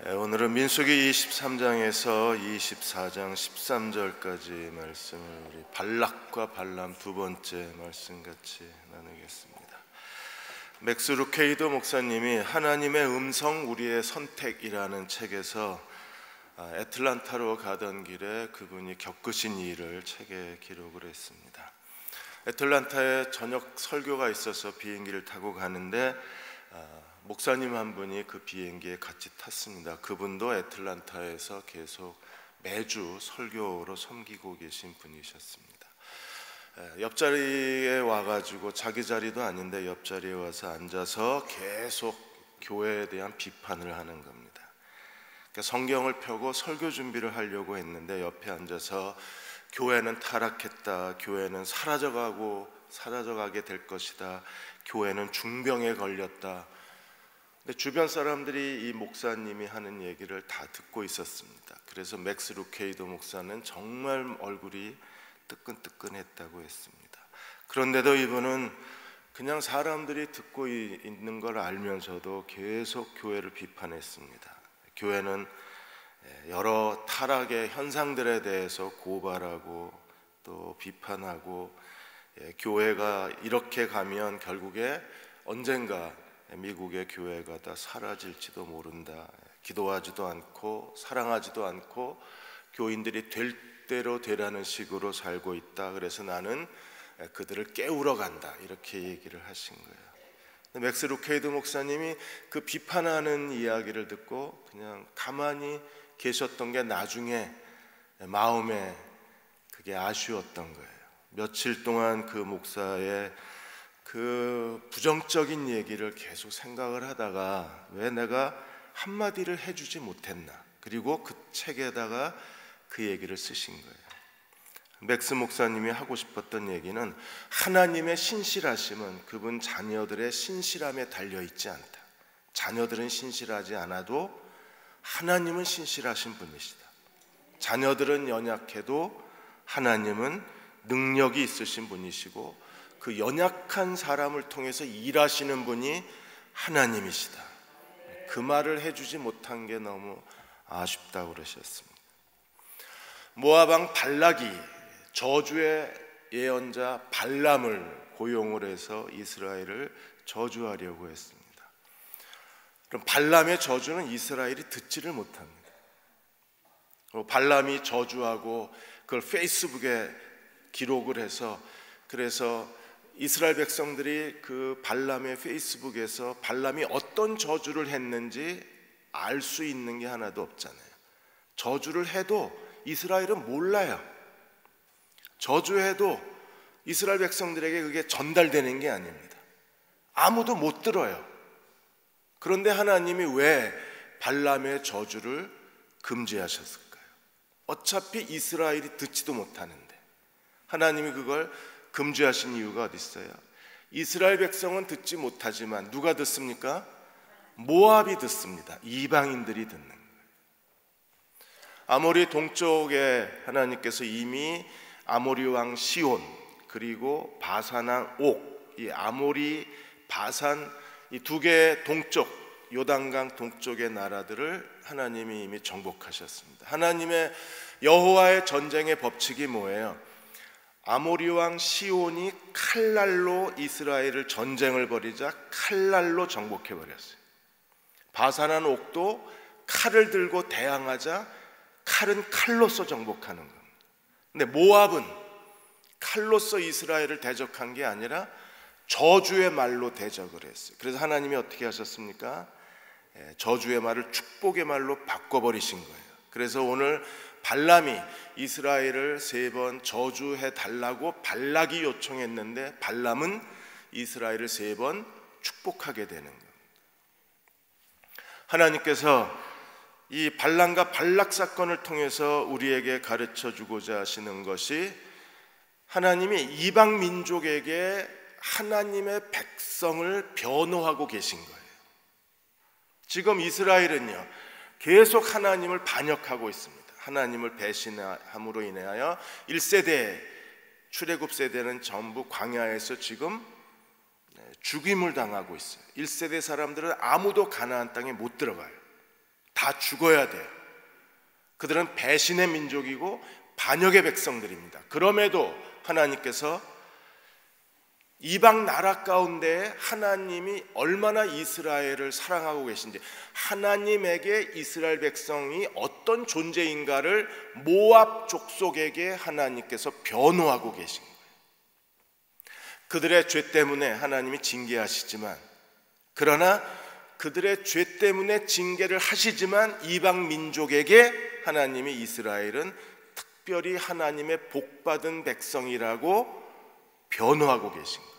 오늘은 민수기 23장에서 24장 13절까지 말씀을 우리 발락과 발람 두 번째 말씀 같이 나누겠습니다. 맥스 루케이도 목사님이 하나님의 음성 우리의 선택이라는 책에서 애틀란타로 가던 길에 그분이 겪으신 일을 책에 기록을 했습니다. 애틀란타에 저녁 설교가 있어서 비행기를 타고 가는데 목사님 한 분이 그 비행기에 같이 탔습니다. 그분도 애틀란타에서 계속 매주 설교로 섬기고 계신 분이셨습니다. 옆자리에 와가지고 자기 자리도 아닌데 옆자리에 와서 앉아서 계속 교회에 대한 비판을 하는 겁니다. 그러니까 성경을 펴고 설교 준비를 하려고 했는데 옆에 앉아서 교회는 타락했다, 교회는 사라져가게 될 것이다, 교회는 중병에 걸렸다. 근데 주변 사람들이 이 목사님이 하는 얘기를 다 듣고 있었습니다. 그래서 맥스 루케이도 목사는 정말 얼굴이 뜨끈뜨끈했다고 했습니다. 그런데도 이분은 그냥 사람들이 듣고 있는 걸 알면서도 계속 교회를 비판했습니다. 교회는 여러 타락의 현상들에 대해서 고발하고 또 비판하고, 교회가 이렇게 가면 결국에 언젠가 미국의 교회가 다 사라질지도 모른다. 기도하지도 않고 사랑하지도 않고 교인들이 될 대로 되라는 식으로 살고 있다. 그래서 나는 그들을 깨우러 간다. 이렇게 얘기를 하신 거예요. 맥스 루케이드 목사님이 그 비판하는 이야기를 듣고 그냥 가만히 계셨던 게 나중에 마음에 그게 아쉬웠던 거예요. 며칠 동안 그 목사의 그 부정적인 얘기를 계속 생각을 하다가 왜 내가 한마디를 해주지 못했나, 그리고 그 책에다가 그 얘기를 쓰신 거예요. 맥스 목사님이 하고 싶었던 얘기는 하나님의 신실하심은 그분 자녀들의 신실함에 달려있지 않다. 자녀들은 신실하지 않아도 하나님은 신실하신 분이시다. 자녀들은 연약해도 하나님은 능력이 있으신 분이시고 그 연약한 사람을 통해서 일하시는 분이 하나님이시다. 그 말을 해주지 못한 게 너무 아쉽다고 그러셨습니다. 모압 왕 발락이 저주의 예언자 발람을 고용을 해서 이스라엘을 저주하려고 했습니다. 그럼 발람의 저주는 이스라엘이 듣지를 못합니다. 발람이 저주하고 그걸 페이스북에 기록을 해서, 그래서 이스라엘 백성들이 그 발람의 페이스북에서 발람이 어떤 저주를 했는지 알 수 있는 게 하나도 없잖아요. 저주를 해도 이스라엘은 몰라요. 저주해도 이스라엘 백성들에게 그게 전달되는 게 아닙니다. 아무도 못 들어요. 그런데 하나님이 왜 발람의 저주를 금지하셨을까요? 어차피 이스라엘이 듣지도 못하는데 하나님이 그걸 금지하신 이유가 어디 있어요? 이스라엘 백성은 듣지 못하지만 누가 듣습니까? 모압이 듣습니다. 이방인들이 듣는 거예요. 아모리 동쪽에 하나님께서 이미 아모리 왕 시온 그리고 바산 왕 옥, 이 아모리, 바산 이 두 개의 동쪽, 요단강 동쪽의 나라들을 하나님이 이미 정복하셨습니다. 하나님의 여호와의 전쟁의 법칙이 뭐예요? 아모리 왕 시온이 칼날로 이스라엘을 전쟁을 벌이자 칼날로 정복해 버렸어요. 바산한 옥도 칼을 들고 대항하자 칼은 칼로서 정복하는 겁니다. 근데 모압은 칼로서 이스라엘을 대적한 게 아니라 저주의 말로 대적을 했어요. 그래서 하나님이 어떻게 하셨습니까? 저주의 말을 축복의 말로 바꿔버리신 거예요. 그래서 오늘 발람이 이스라엘을 3번 저주해 달라고 발락이 요청했는데 발람은 이스라엘을 3번 축복하게 되는 겁니다. 하나님께서 이 발람과 발락 사건을 통해서 우리에게 가르쳐 주고자 하시는 것이, 하나님이 이방 민족에게 하나님의 백성을 변호하고 계신 거예요. 지금 이스라엘은요 계속 하나님을 반역하고 있습니다. 하나님을 배신함으로 인하여 1세대 출애굽 세대는 전부 광야에서 지금 죽임을 당하고 있어요. 1세대 사람들은 아무도 가나안 땅에 못 들어가요. 다 죽어야 돼요. 그들은 배신의 민족이고 반역의 백성들입니다. 그럼에도 하나님께서 이방 나라 가운데 하나님이 얼마나 이스라엘을 사랑하고 계신지, 하나님에게 이스라엘 백성이 어떤 존재인가를 모압 족속에게 하나님께서 변호하고 계신 거예요. 그들의 죄 때문에 하나님이 징계하시지만, 그러나 그들의 죄 때문에 징계를 하시지만 이방 민족에게 하나님이 이스라엘은 특별히 하나님의 복받은 백성이라고 변호하고 계신 거예요.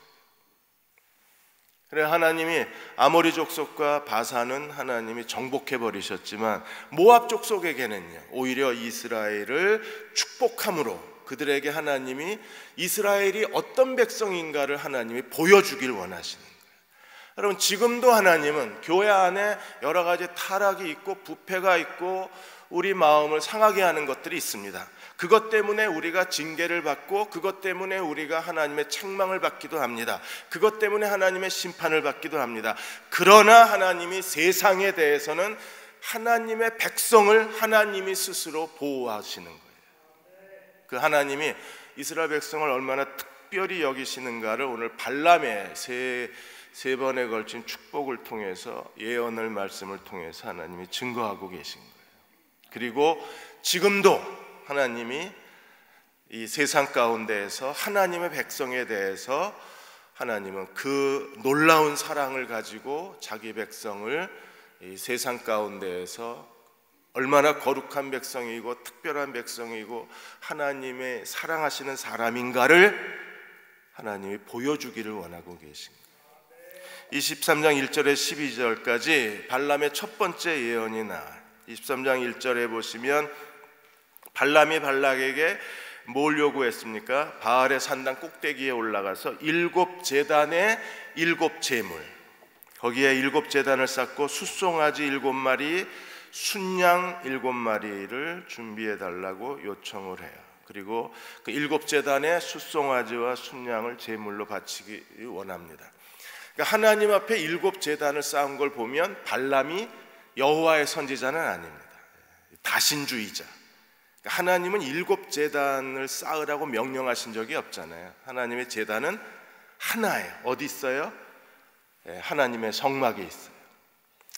그래, 하나님이 아모리 족속과 바산은 하나님이 정복해 버리셨지만 모압 족속에게는요, 오히려 이스라엘을 축복함으로 그들에게 하나님이 이스라엘이 어떤 백성인가를 하나님이 보여주길 원하시는 거예요. 여러분, 지금도 하나님은 교회 안에 여러 가지 타락이 있고 부패가 있고 우리 마음을 상하게 하는 것들이 있습니다. 그것 때문에 우리가 징계를 받고, 그것 때문에 우리가 하나님의 책망을 받기도 합니다. 그것 때문에 하나님의 심판을 받기도 합니다. 그러나 하나님이 세상에 대해서는 하나님의 백성을 하나님이 스스로 보호하시는 거예요. 그 하나님이 이스라엘 백성을 얼마나 특별히 여기시는가를 오늘 발람의 세 번에 걸친 축복을 통해서, 예언을 말씀을 통해서 하나님이 증거하고 계신 거예요. 그리고 지금도 하나님이 이 세상 가운데에서 하나님의 백성에 대해서 하나님은 그 놀라운 사랑을 가지고 자기 백성을 이 세상 가운데에서 얼마나 거룩한 백성이고 특별한 백성이고 하나님의 사랑하시는 사람인가를 하나님이 보여주기를 원하고 계신 거예요. 23장 1절에 12절까지 발람의 첫 번째 예언이 나와요. 23장 1절에 보시면 발람이 발락에게 뭘 요구했습니까? 바알의 산당 꼭대기에 올라가서 7제단의 7제물, 거기에 7제단을 쌓고 숫송아지 7마리, 순양 7마리를 준비해 달라고 요청을 해요. 그리고 그 7제단의 숫송아지와 순양을 제물로 바치기 원합니다. 그러니까 하나님 앞에 7제단을 쌓은 걸 보면 발람이 여호와의 선지자는 아닙니다. 다신주의자. 하나님은 7제단을 쌓으라고 명령하신 적이 없잖아요. 하나님의 제단은 하나예요. 어디 있어요? 하나님의 성막에 있어요.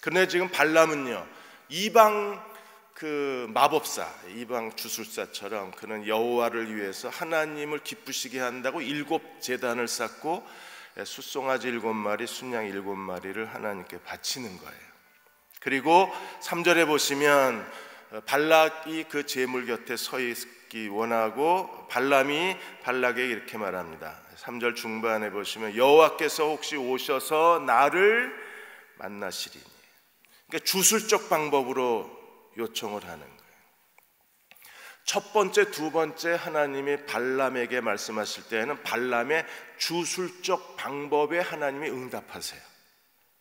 그런데 지금 발람은요, 이방 그 마법사, 이방 주술사처럼 그는 여호와를 위해서 하나님을 기쁘시게 한다고 7제단을 쌓고 숫송아지 7마리, 순양 7마리를 하나님께 바치는 거예요. 그리고 3절에 보시면 발락이 그 제물 곁에 서 있기 원하고 발람이 발락에게 이렇게 말합니다. 3절 중반에 보시면 여호와께서 혹시 오셔서 나를 만나시리니, 그러니까 주술적 방법으로 요청을 하는 거예요. 첫 번째, 두 번째 하나님이 발람에게 말씀하실 때에는 발람의 주술적 방법에 하나님이 응답하세요.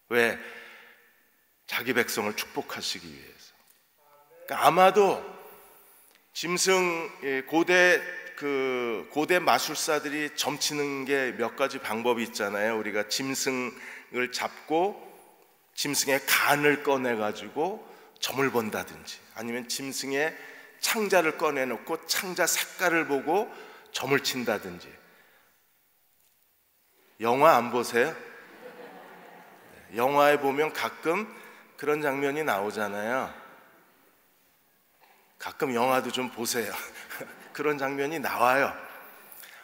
왜? 자기 백성을 축복하시기 위해서. 그러니까 아마도 짐승, 고대 마술사들이 점치는 게 몇 가지 방법이 있잖아요. 우리가 짐승을 잡고 짐승의 간을 꺼내 가지고 점을 본다든지, 아니면 짐승의 창자를 꺼내 놓고 창자 색깔을 보고 점을 친다든지. 영화 안 보세요? 영화에 보면 가끔 그런 장면이 나오잖아요. 가끔 영화도 좀 보세요. 그런 장면이 나와요.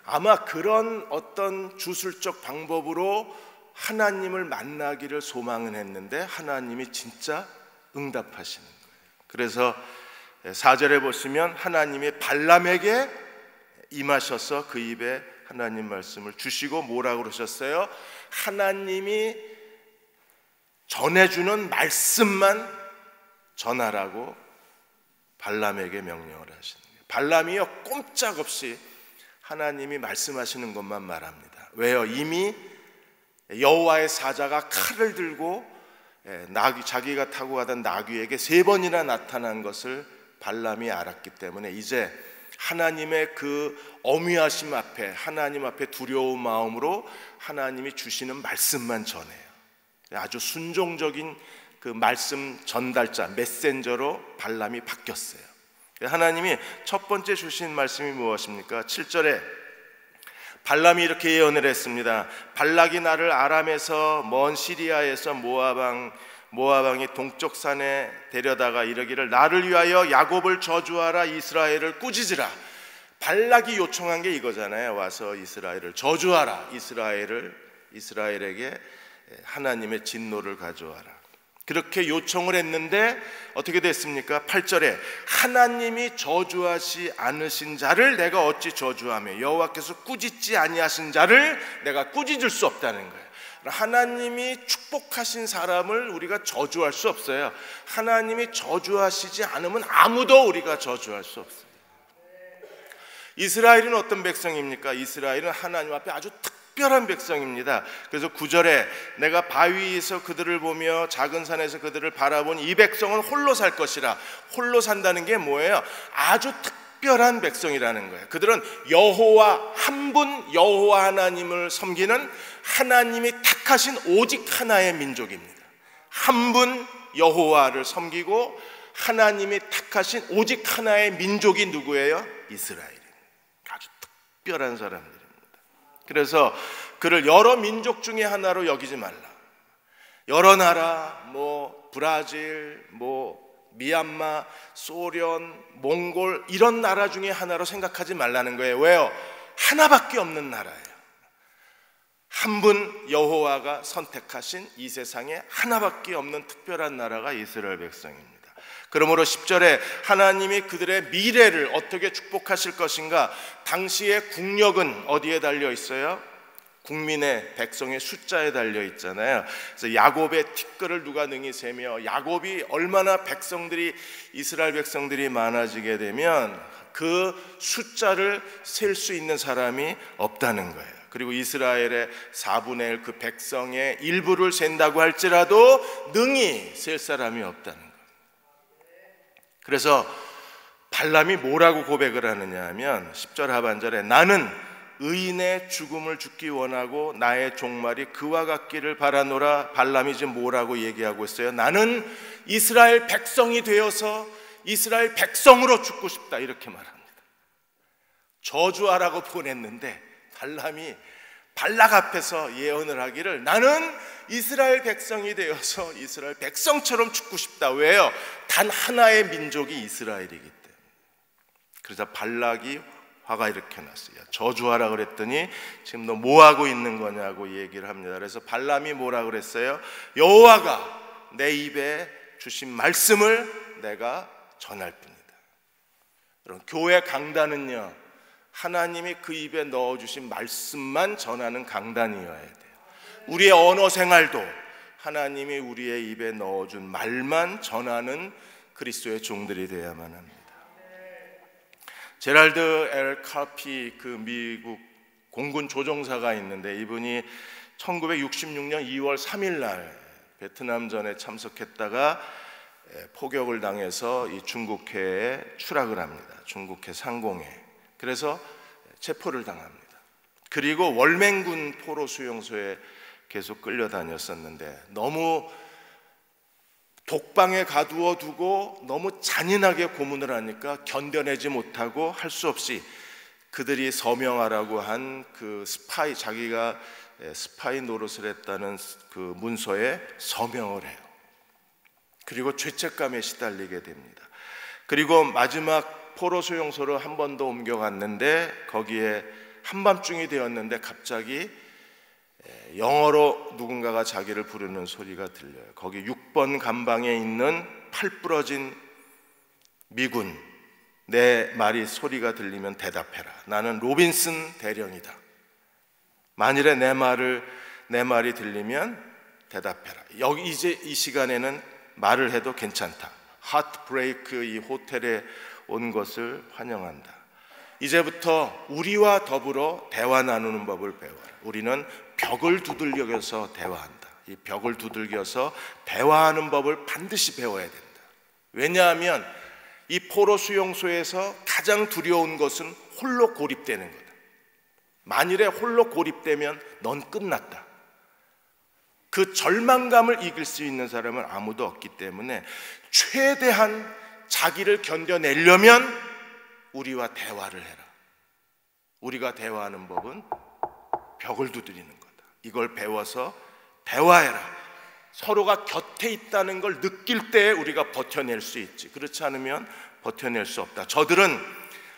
아마 그런 어떤 주술적 방법으로 하나님을 만나기를 소망은 했는데 하나님이 진짜 응답하시는 거예요. 그래서 4절에 보시면 하나님이 발람에게 임하셔서 그 입에 하나님 말씀을 주시고 뭐라고 그러셨어요? 하나님이 전해주는 말씀만 전하라고 발람에게 명령을 하시는 거예요. 발람이요, 꼼짝없이 하나님이 말씀하시는 것만 말합니다. 왜요? 이미 여호와의 사자가 칼을 들고 자기가 타고 가던 나귀에게 3번이나 나타난 것을 발람이 알았기 때문에 이제 하나님의 그 어미하심 앞에, 하나님 앞에 두려운 마음으로 하나님이 주시는 말씀만 전해요. 아주 순종적인 그 말씀 전달자, 메신저로 발람이 바뀌었어요. 하나님이 첫 번째 주신 말씀이 무엇입니까? 7절에 발람이 이렇게 예언을 했습니다. 발락이 나를 아람에서 먼 시리아에서 모압왕이 동쪽 산에 데려다가 이르기를 이를 위하여 야곱을 저주하라, 이스라엘을 꾸짖으라. 발락이 요청한 게 이거잖아요. 와서 이스라엘을 저주하라, 이스라엘에게 하나님의 진노를 가져와라. 그렇게 요청을 했는데 어떻게 됐습니까? 8절에 하나님이 저주하지 않으신 자를 내가 어찌 저주하며 여호와께서 꾸짖지 아니하신 자를 내가 꾸짖을 수 없다는 거예요. 하나님이 축복하신 사람을 우리가 저주할 수 없어요. 하나님이 저주하시지 않으면 아무도 우리가 저주할 수 없어요. 이스라엘은 어떤 백성입니까? 이스라엘은 하나님 앞에 아주 특별한 백성입니다. 그래서 9절에 내가 바위에서 그들을 보며 작은 산에서 그들을 바라본 이 백성은 홀로 살 것이라. 홀로 산다는 게 뭐예요? 아주 특별한 백성이라는 거예요. 그들은 여호와 한 분, 여호와 하나님을 섬기는 하나님이 택하신 오직 하나의 민족입니다. 한 분 여호와를 섬기고 하나님이 택하신 오직 하나의 민족이 누구예요? 이스라엘입니다. 아주 특별한 사람들입니다. 그래서 그를 여러 민족 중에 하나로 여기지 말라. 여러 나라, 브라질, 미얀마, 소련, 몽골 이런 나라 중에 하나로 생각하지 말라는 거예요. 왜요? 하나밖에 없는 나라예요. 한 분 여호와가 선택하신 이 세상에 하나밖에 없는 특별한 나라가 이스라엘 백성입니다. 그러므로 10절에 하나님이 그들의 미래를 어떻게 축복하실 것인가? 당시의 국력은 어디에 달려 있어요? 국민의 백성의 숫자에 달려 있잖아요. 그래서 야곱의 티끌을 누가 능히 세며, 야곱이 얼마나 이스라엘 백성들이 많아지게 되면 그 숫자를 셀 수 있는 사람이 없다는 거예요. 그리고 이스라엘의 4분의 1 그 백성의 일부를 센다고 할지라도 능히 셀 사람이 없다는 거예요. 그래서 발람이 뭐라고 고백을 하느냐 하면 10절 하반절에 나는 의인의 죽음을 죽기 원하고 나의 종말이 그와 같기를 바라노라. 발람이 지금 뭐라고 얘기하고 있어요? 나는 이스라엘 백성이 되어서 이스라엘 백성으로 죽고 싶다, 이렇게 말합니다. 저주하라고 보냈는데 발람이 발락 앞에서 예언을 하기를 나는 이스라엘 백성이 되어서 이스라엘 백성처럼 죽고 싶다. 왜요? 단 하나의 민족이 이스라엘이기 때문에. 그래서 발락이 화가 이렇게 났어요. 저주하라 그랬더니 지금 너 뭐하고 있는 거냐고 얘기를 합니다. 그래서 발람이 뭐라 그랬어요? 여호와가 내 입에 주신 말씀을 내가 전할 뿐이다. 여러분, 교회 강단은요, 하나님이 그 입에 넣어주신 말씀만 전하는 강단이어야 돼요. 우리의 언어 생활도 하나님이 우리의 입에 넣어준 말만 전하는 그리스도의 종들이 되어야만 합니다. 제랄드 엘 카피, 그 미국 공군 조종사가 있는데 이분이 1966년 2월 3일 날 베트남전에 참석했다가 포격을 당해서 이 중국해에 추락을 합니다. 중국해 상공에. 그래서 체포를 당합니다. 그리고 월맹군 포로 수용소에 계속 끌려다녔었는데 너무 독방에 가두어 두고 너무 잔인하게 고문을 하니까 견뎌내지 못하고 할 수 없이 그들이 서명하라고 한 그 스파이, 자기가 스파이 노릇을 했다는 그 문서에 서명을 해요. 그리고 죄책감에 시달리게 됩니다. 그리고 마지막 포로 수용소로 한 번 더 옮겨갔는데 거기에 한밤중이 되었는데 갑자기 영어로 누군가가 자기를 부르는 소리가 들려요. 거기 6번 감방에 있는 팔 부러진 미군, 내 말이 소리가 들리면 대답해라. 나는 로빈슨 대령이다. 만일에 내 말이 들리면 대답해라. 여기 이제 이 시간에는 말을 해도 괜찮다. 하트브레이크, 이 호텔에 온 것을 환영한다. 이제부터 우리와 더불어 대화 나누는 법을 배워라. 우리는 벽을 두들겨서 대화한다. 이 벽을 두들겨서 대화하는 법을 반드시 배워야 된다. 왜냐하면 이 포로 수용소에서 가장 두려운 것은 홀로 고립되는 거다. 만일에 홀로 고립되면 넌 끝났다. 그 절망감을 이길 수 있는 사람은 아무도 없기 때문에 최대한 자기를 견뎌내려면 우리와 대화를 해라. 우리가 대화하는 법은 벽을 두드리는 거다. 이걸 배워서 대화해라. 서로가 곁에 있다는 걸 느낄 때 우리가 버텨낼 수 있지. 그렇지 않으면 버텨낼 수 없다. 저들은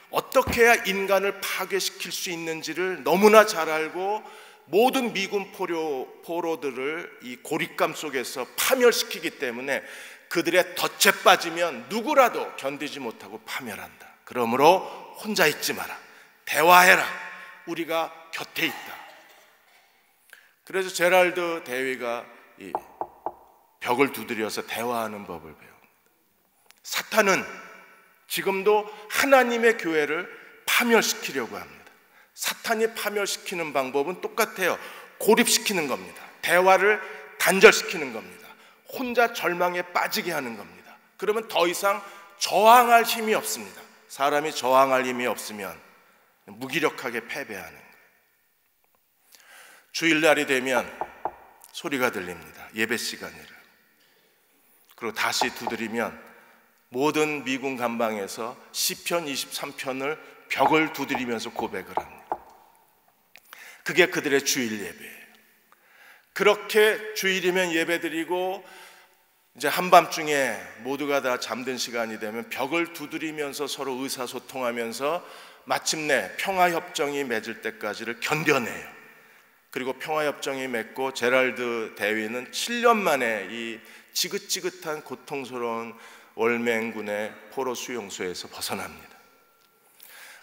어떻게 해야 인간을 파괴시킬 수 있는지를 너무나 잘 알고 모든 미군 포로들을 이 고립감 속에서 파멸시키기 때문에 그들의 덫에 빠지면 누구라도 견디지 못하고 파멸한다. 그러므로 혼자 있지 마라. 대화해라. 우리가 곁에 있다. 그래서 제랄드 대위가 이 벽을 두드려서 대화하는 법을 배웁니다. 사탄은 지금도 하나님의 교회를 파멸시키려고 합니다. 사탄이 파멸시키는 방법은 똑같아요. 고립시키는 겁니다. 대화를 단절시키는 겁니다. 혼자 절망에 빠지게 하는 겁니다. 그러면 더 이상 저항할 힘이 없습니다. 사람이 저항할 힘이 없으면 무기력하게 패배하는 거예요. 주일날이 되면 소리가 들립니다. 예배 시간이라. 그리고 다시 두드리면 모든 미군 감방에서 시편 23편을 벽을 두드리면서 고백을 합니다. 그게 그들의 주일 예배예요. 그렇게 주일이면 예배드리고 이제 한밤중에 모두가 다 잠든 시간이 되면 벽을 두드리면서 서로 의사소통하면서 마침내 평화협정이 맺을 때까지를 견뎌내요. 그리고 평화협정이 맺고 제랄드 대위는 7년 만에 이 지긋지긋한 고통스러운 월맹군의 포로 수용소에서 벗어납니다.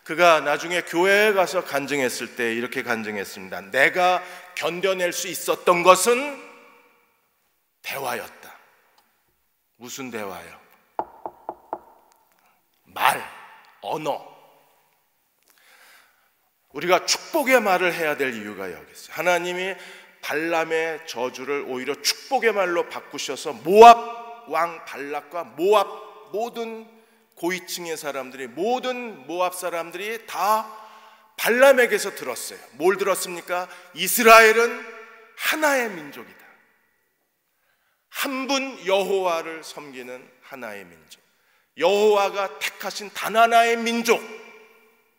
그가 나중에 교회에 가서 간증했을 때 이렇게 간증했습니다. 내가 견뎌낼 수 있었던 것은 대화였다. 무슨 대화요? 말, 언어. 우리가 축복의 말을 해야 될 이유가 여기 있어요. 하나님이 발람의 저주를 오히려 축복의 말로 바꾸셔서 모압 왕 발락과 모압 모든 고위층의 사람들이, 모든 모압 사람들이 다 발람에게서 들었어요. 뭘 들었습니까? 이스라엘은 하나의 민족이다. 한 분 여호와를 섬기는 하나의 민족, 여호와가 택하신 단 하나의 민족,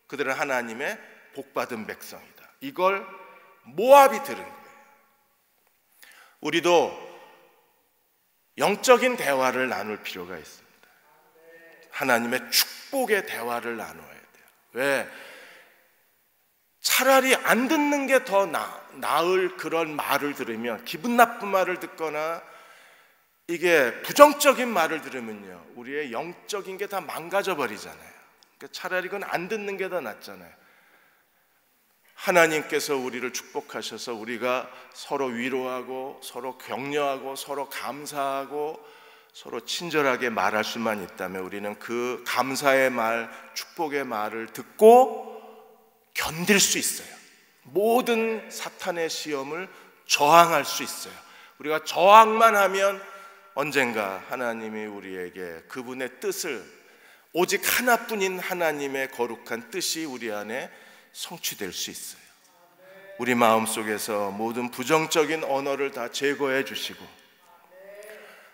그들은 하나님의 복받은 백성이다. 이걸 모압이 들은 거예요. 우리도 영적인 대화를 나눌 필요가 있습니다. 하나님의 축복의 대화를 나눠야 돼요. 왜? 차라리 안 듣는 게 더 나을 그런 말을 들으면, 기분 나쁜 말을 듣거나 이게 부정적인 말을 들으면요, 우리의 영적인 게 다 망가져 버리잖아요. 그러니까 차라리 그건 안 듣는 게 더 낫잖아요. 하나님께서 우리를 축복하셔서 우리가 서로 위로하고 서로 격려하고 서로 감사하고 서로 친절하게 말할 수만 있다면 우리는 그 감사의 말, 축복의 말을 듣고 견딜 수 있어요. 모든 사탄의 시험을 저항할 수 있어요. 우리가 저항만 하면 언젠가 하나님이 우리에게 그분의 뜻을, 오직 하나뿐인 하나님의 거룩한 뜻이 우리 안에 성취될 수 있어요. 우리 마음속에서 모든 부정적인 언어를 다 제거해 주시고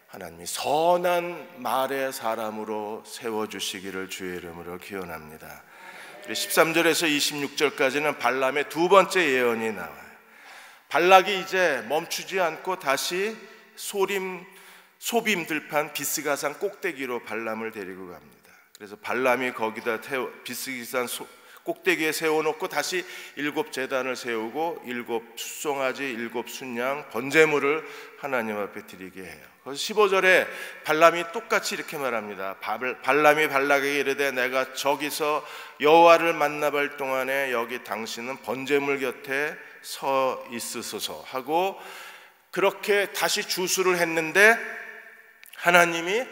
하나님이 선한 말의 사람으로 세워주시기를 주의 이름으로 기원합니다. 13절에서 26절까지는 발람의 두 번째 예언이 나와요. 발락이 이제 멈추지 않고 다시 소빔 들판 비스가산 꼭대기로 발람을 데리고 갑니다. 그래서 발람이 거기다 비스가산 꼭대기에 세워놓고 다시 7 제단을 세우고 7 숫송아지 7 순양 번제물을 하나님 앞에 드리게 해요. 그래서 15절에 발람이 똑같이 이렇게 말합니다. 발람이 발락에게 이르되 내가 저기서 여호와를 만나볼 동안에 여기 당신은 번제물 곁에 서 있으소서 하고 그렇게 다시 주수를 했는데 하나님이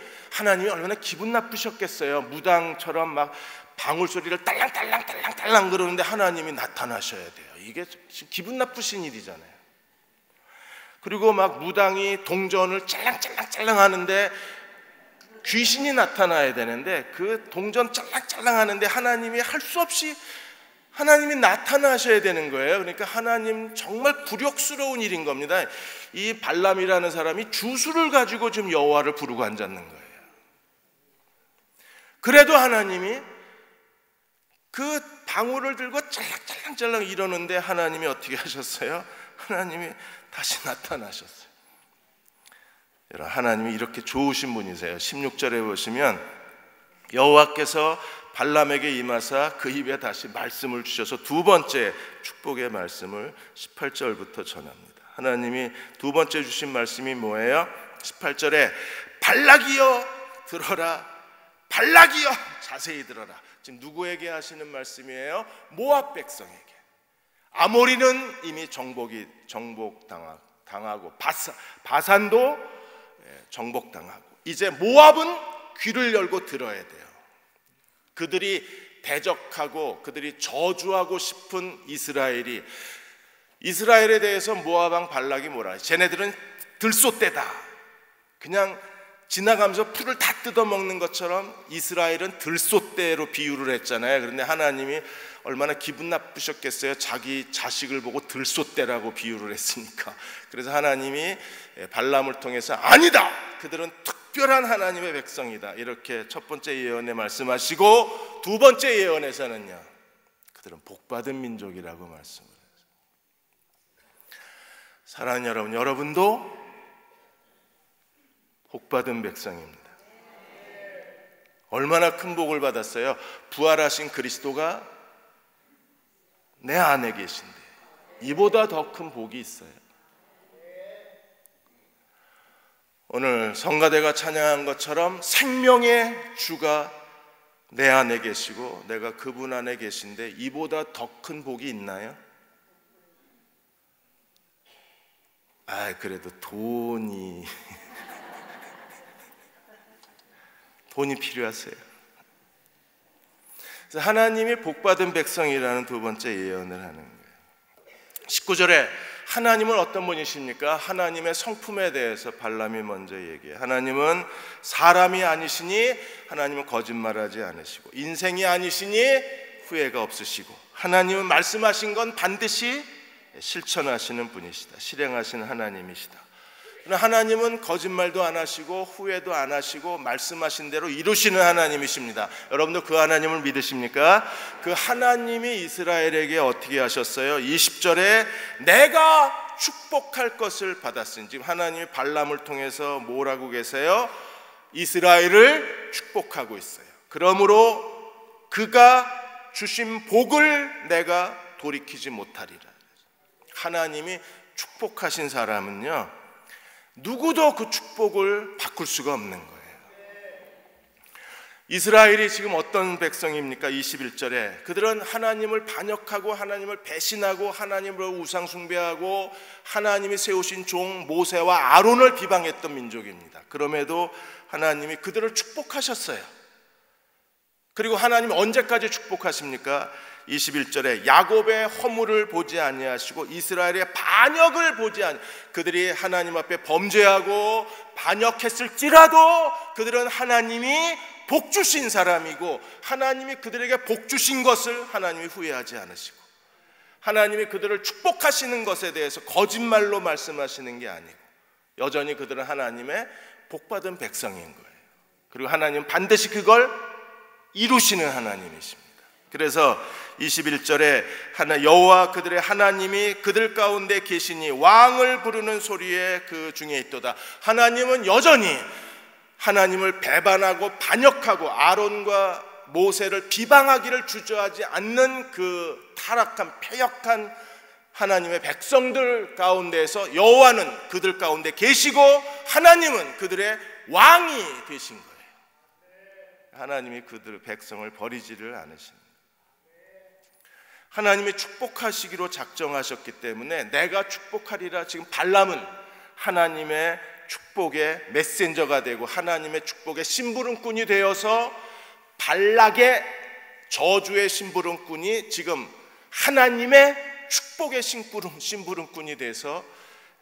얼마나 기분 나쁘셨겠어요. 무당처럼 막 방울 소리를 딸랑딸랑 그러는데 하나님이 나타나셔야 돼요. 이게 기분 나쁘신 일이잖아요. 그리고 막 무당이 동전을 짤랑짤랑 하는데 귀신이 나타나야 되는데 그 동전 짤랑짤랑 하는데 하나님이 할 수 없이 하나님이 나타나셔야 되는 거예요. 그러니까 하나님 정말 굴욕스러운 일인 겁니다. 이 발람이라는 사람이 주술을 가지고 지금 여호와를 부르고 앉았는 거예요. 그래도 하나님이 그 방울을 들고 짤랑짤랑 이러는데 하나님이 어떻게 하셨어요? 하나님이 다시 나타나셨어요. 여러분, 하나님이 이렇게 좋으신 분이세요. 16절에 보시면 여호와께서 발람에게 임하사 그 입에 다시 말씀을 주셔서 두 번째 축복의 말씀을 18절부터 전합니다. 하나님이 두 번째 주신 말씀이 뭐예요? 18절에 발락이여 들어라, 발락이여 자세히 들어라. 지금 누구에게 하시는 말씀이에요? 모압 백성에게. 아모리는 이미 정복당하고 바산도 정복당하고 이제 모압은 귀를 열고 들어야 돼요. 그들이 대적하고 그들이 저주하고 싶은 이스라엘에 대해서 모압 왕 발락이 뭐라 해요? 쟤네들은 들소떼다. 그냥 지나가면서 풀을 다 뜯어먹는 것처럼 이스라엘은 들소떼로 비유를 했잖아요. 그런데 하나님이 얼마나 기분 나쁘셨겠어요? 자기 자식을 보고 들소떼라고 비유를 했으니까. 그래서 하나님이 발람을 통해서 아니다! 그들은 특별한 하나님의 백성이다. 이렇게 첫 번째 예언에 말씀하시고 두 번째 예언에서는요, 그들은 복받은 민족이라고 말씀을 해요. 사랑하는 여러분, 여러분도 복받은 백성입니다. 얼마나 큰 복을 받았어요? 부활하신 그리스도가 내 안에 계신데 이보다 더 큰 복이 있어요. 오늘 성가대가 찬양한 것처럼 생명의 주가 내 안에 계시고 내가 그분 안에 계신데 이보다 더 큰 복이 있나요? 그래도 돈이 필요하세요. 그래서 하나님이 복받은 백성이라는 두 번째 예언을 하는 거예요. 19절에 하나님은 어떤 분이십니까? 하나님의 성품에 대해서 발람이 먼저 얘기해요. 하나님은 사람이 아니시니 하나님은 거짓말하지 않으시고 인생이 아니시니 후회가 없으시고 하나님은 말씀하신 건 반드시 실천하시는 분이시다. 실행하시는 하나님이시다. 하나님은 거짓말도 안 하시고 후회도 안 하시고 말씀하신 대로 이루시는 하나님이십니다. 여러분도 그 하나님을 믿으십니까? 그 하나님이 이스라엘에게 어떻게 하셨어요? 20절에 내가 축복할 것을 받았으니, 지금 하나님이 발람을 통해서 뭐라고 계세요? 이스라엘을 축복하고 있어요. 그러므로 그가 주신 복을 내가 돌이키지 못하리라. 하나님이 축복하신 사람은요, 누구도 그 축복을 바꿀 수가 없는 거예요. 이스라엘이 지금 어떤 백성입니까? 21절에 그들은 하나님을 반역하고 하나님을 배신하고 하나님을 우상 숭배하고 하나님이 세우신 종 모세와 아론을 비방했던 민족입니다. 그럼에도 하나님이 그들을 축복하셨어요. 그리고 하나님은 언제까지 축복하십니까? 21절에 야곱의 허물을 보지 아니하시고 이스라엘의 반역을 보지 그들이 하나님 앞에 범죄하고 반역했을지라도 그들은 하나님이 복 주신 사람이고 하나님이 그들에게 복 주신 것을 하나님이 후회하지 않으시고 하나님이 그들을 축복하시는 것에 대해서 거짓말로 말씀하시는 게 아니고 여전히 그들은 하나님의 복받은 백성인 거예요. 그리고 하나님은 반드시 그걸 이루시는 하나님이십니다. 그래서 21절에 여호와 그들의 하나님이 그들 가운데 계시니 왕을 부르는 소리에 그 중에 있도다. 하나님은 여전히 하나님을 배반하고 반역하고 아론과 모세를 비방하기를 주저하지 않는 그 타락한 패역한 하나님의 백성들 가운데에서 여호와는 그들 가운데 계시고 하나님은 그들의 왕이 되신 거예요. 하나님이 그들 백성을 버리지를 않으십니다. 하나님이 축복하시기로 작정하셨기 때문에 내가 축복하리라. 지금 발람은 하나님의 축복의 메신저가 되고 하나님의 축복의 심부름꾼이 되어서 발락의 저주의 심부름꾼이 지금 하나님의 축복의 심부름꾼이 돼서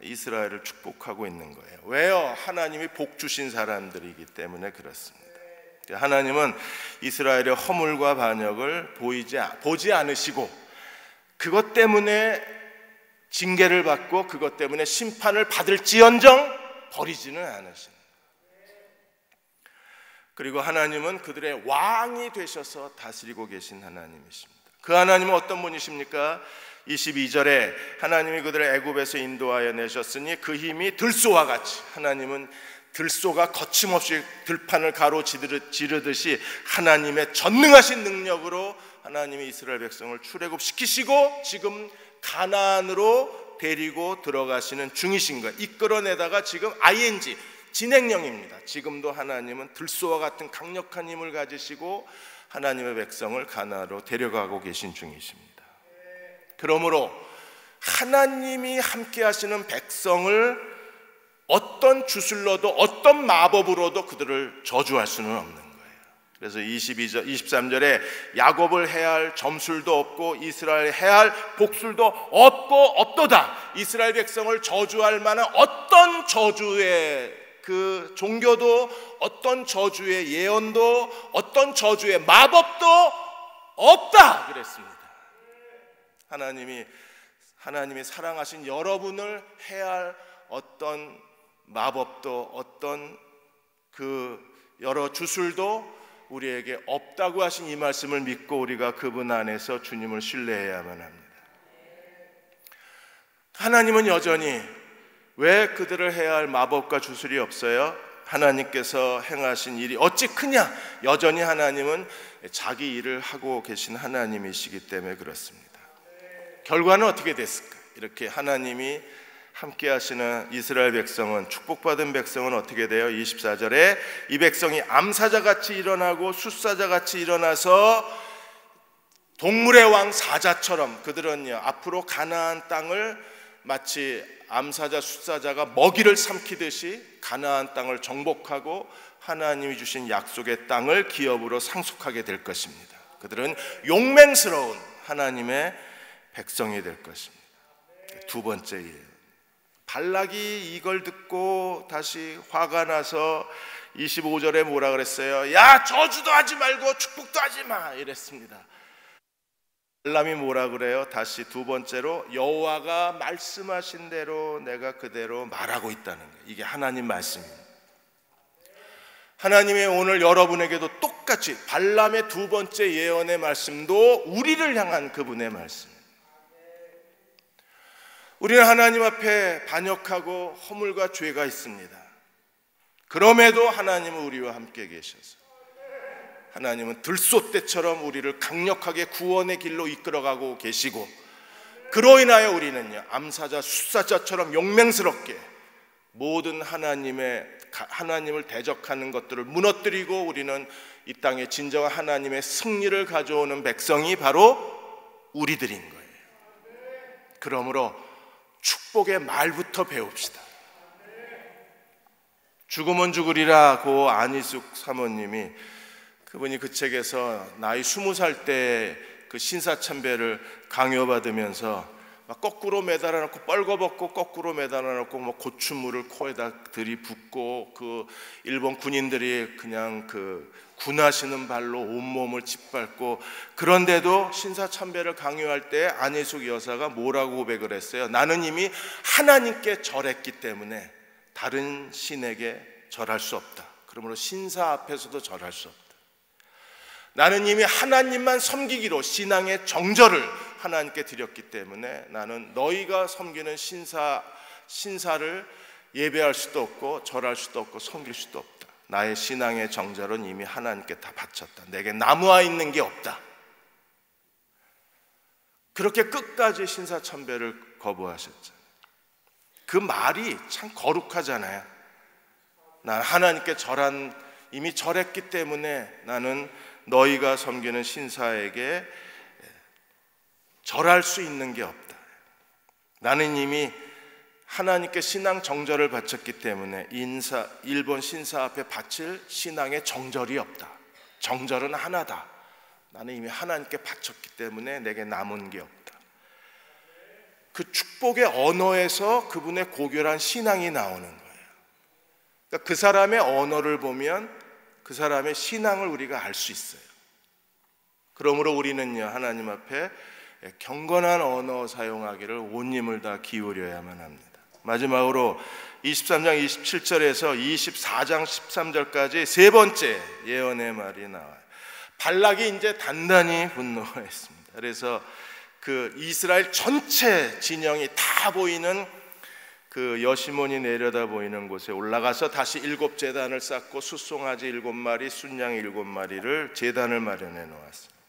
이스라엘을 축복하고 있는 거예요. 왜요? 하나님이 복 주신 사람들이기 때문에 그렇습니다. 하나님은 이스라엘의 허물과 반역을 보지 않으시고 그것 때문에 징계를 받고 그것 때문에 심판을 받을지언정 버리지는 않으신, 그리고 하나님은 그들의 왕이 되셔서 다스리고 계신 하나님이십니다. 그 하나님은 어떤 분이십니까? 22절에 하나님이 그들을 애굽에서 인도하여 내셨으니 그 힘이 들소와 같이, 하나님은 들소가 거침없이 들판을 가로지르듯이 하나님의 전능하신 능력으로 하나님이 이스라엘 백성을 출애굽시키시고 지금 가나안으로 데리고 들어가시는 중이신 거예요. 이끌어내다가 지금 ing 진행형입니다. 지금도 하나님은 들소와 같은 강력한 힘을 가지시고 하나님의 백성을 가나안으로 데려가고 계신 중이십니다. 그러므로 하나님이 함께 하시는 백성을 어떤 주술로도 어떤 마법으로도 그들을 저주할 수는 없는 거예요. 그래서 23절에 야곱을 해할 점술도 없고 이스라엘 해할 복술도 없도다. 이스라엘 백성을 저주할 만한 어떤 저주의 그 종교도, 어떤 저주의 예언도, 어떤 저주의 마법도 없다 그랬습니다. 하나님이 사랑하신 여러분을 해할 어떤 마법도, 어떤 그 여러 주술도 우리에게 없다고 하신 이 말씀을 믿고 우리가 그분 안에서 주님을 신뢰해야만 합니다. 하나님은 여전히 왜 그들을 해야 할 마법과 주술이 없어요? 하나님께서 행하신 일이 어찌 크냐? 여전히 하나님은 자기 일을 하고 계신 하나님이시기 때문에 그렇습니다. 결과는 어떻게 됐을까? 이렇게 하나님이 함께 하시는 이스라엘 백성은, 축복받은 백성은 어떻게 돼요? 24절에 이 백성이 암사자같이 일어나고 숫사자같이 일어나서 동물의 왕 사자처럼, 그들은요 앞으로 가나안 땅을 마치 암사자 숫사자가 먹이를 삼키듯이 가나안 땅을 정복하고 하나님이 주신 약속의 땅을 기업으로 상속하게 될 것입니다. 그들은 용맹스러운 하나님의 백성이 될 것입니다. 두 번째예요. 발락이 이걸 듣고 다시 화가 나서 25절에 뭐라 그랬어요? 야, 저주도 하지 말고 축복도 하지 마 이랬습니다. 발람이 뭐라 그래요? 다시 두 번째로 여호와가 말씀하신 대로 내가 그대로 말하고 있다는 거예요. 이게 하나님 말씀입니다. 하나님의 오늘 여러분에게도 똑같이 발람의 두 번째 예언의 말씀도 우리를 향한 그분의 말씀. 우리는 하나님 앞에 반역하고 허물과 죄가 있습니다. 그럼에도 하나님은 우리와 함께 계셔서 하나님은 들소떼처럼 우리를 강력하게 구원의 길로 이끌어가고 계시고, 그로 인하여 우리는요 암사자 숫사자처럼 용맹스럽게 모든 하나님을 대적하는 것들을 무너뜨리고 우리는 이 땅에 진정한 하나님의 승리를 가져오는 백성이 바로 우리들인 거예요. 그러므로 축복의 말부터 배웁시다. 죽으면 죽으리라고 안희숙 사모님이, 그분이 그 책에서 나이 20살 때 그 신사참배를 강요받으면서 막 거꾸로 매달아 놓고 뻘거벗고 거꾸로 매달아 놓고 뭐 고추물을 코에다 들이붓고 그 일본 군인들이 그냥 그 군하시는 발로 온몸을 짓밟고, 그런데도 신사참배를 강요할 때 안희숙 여사가 뭐라고 고백을 했어요? 나는 이미 하나님께 절했기 때문에 다른 신에게 절할 수 없다. 그러므로 신사 앞에서도 절할 수 없다. 나는 이미 하나님만 섬기기로 신앙의 정절을 하나님께 드렸기 때문에 나는 너희가 섬기는 신사를 예배할 수도 없고 절할 수도 없고 섬길 수도 없다. 나의 신앙의 정절은 이미 하나님께 다 바쳤다. 내게 남아 있는 게 없다. 그렇게 끝까지 신사참배를 거부하셨잖아요. 그 말이 참 거룩하잖아요. 난 하나님께 이미 절했기 때문에 나는 너희가 섬기는 신사에게 절할 수 있는 게 없다. 나는 이미 하나님께 신앙 정절을 바쳤기 때문에 일본 신사 앞에 바칠 신앙의 정절이 없다. 정절은 하나다. 나는 이미 하나님께 바쳤기 때문에 내게 남은 게 없다. 그 축복의 언어에서 그분의 고결한 신앙이 나오는 거예요. 그러니까 그 사람의 언어를 보면 그 사람의 신앙을 우리가 알 수 있어요. 그러므로 우리는요, 하나님 앞에 경건한 언어 사용하기를 온 힘을 다 기울여야만 합니다. 마지막으로 23장 27절에서 24장 13절까지 세 번째 예언의 말이 나와요. 발락이 이제 단단히 분노했습니다. 그래서 그 이스라엘 전체 진영이 다 보이는 그 여시몬이 내려다 보이는 곳에 올라가서 다시 7제단을 쌓고 숫송아지 7마리, 순양 7마리를 제단을 마련해 놓았습니다.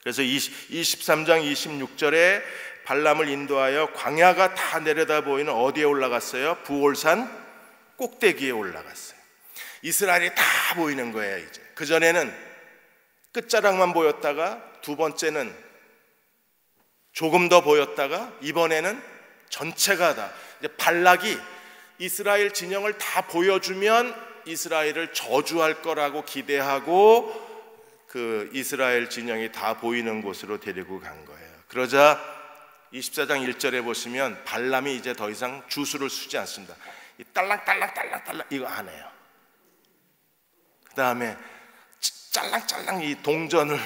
그래서 23장 26절에 발람을 인도하여 광야가 다 내려다 보이는 어디에 올라갔어요? 부올산 꼭대기에 올라갔어요. 이스라엘이 다 보이는 거예요. 이제 그전에는 끝자락만 보였다가 두 번째는 조금 더 보였다가 이번에는 전체가 다. 이제 발락이 이스라엘 진영을 다 보여주면 이스라엘을 저주할 거라고 기대하고 그 이스라엘 진영이 다 보이는 곳으로 데리고 간 거예요. 그러자 24장 1절에 보시면 발람이 이제 더 이상 주술을 쓰지 않습니다. 이 딸랑딸랑딸랑딸랑 이거 안 해요. 그 다음에 짤랑짤랑 이 동전을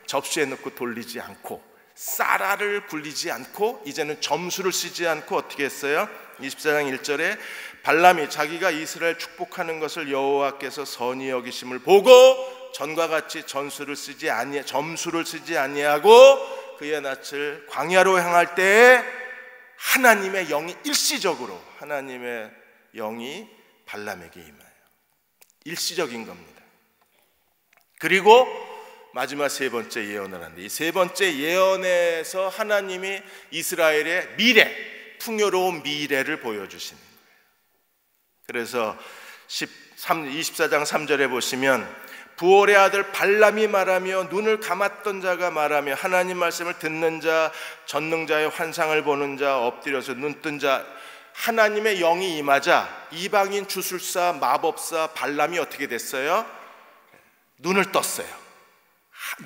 접시에 넣고 돌리지 않고 쌀알을 굴리지 않고 이제는 점수를 쓰지 않고 어떻게 했어요? 24장 1절에 발람이 자기가 이스라엘 축복하는 것을 여호와께서 선히 여기심을 보고 전과 같이 점수를 쓰지 아니하고 그의 낯을 광야로 향할 때에 하나님의 영이 일시적으로 하나님의 영이 발람에게 임하여 일시적인 겁니다. 그리고 마지막 세 번째 예언을 하는데 이 세 번째 예언에서 하나님이 이스라엘의 미래, 풍요로운 미래를 보여주시는 거예요. 그래서 24장 3절에 보시면 부올의 아들 발람이 말하며 눈을 감았던 자가 말하며 하나님 말씀을 듣는 자, 전능자의 환상을 보는 자, 엎드려서 눈뜬 자, 하나님의 영이 임하자 이방인 주술사, 마법사 발람이 어떻게 됐어요? 눈을 떴어요.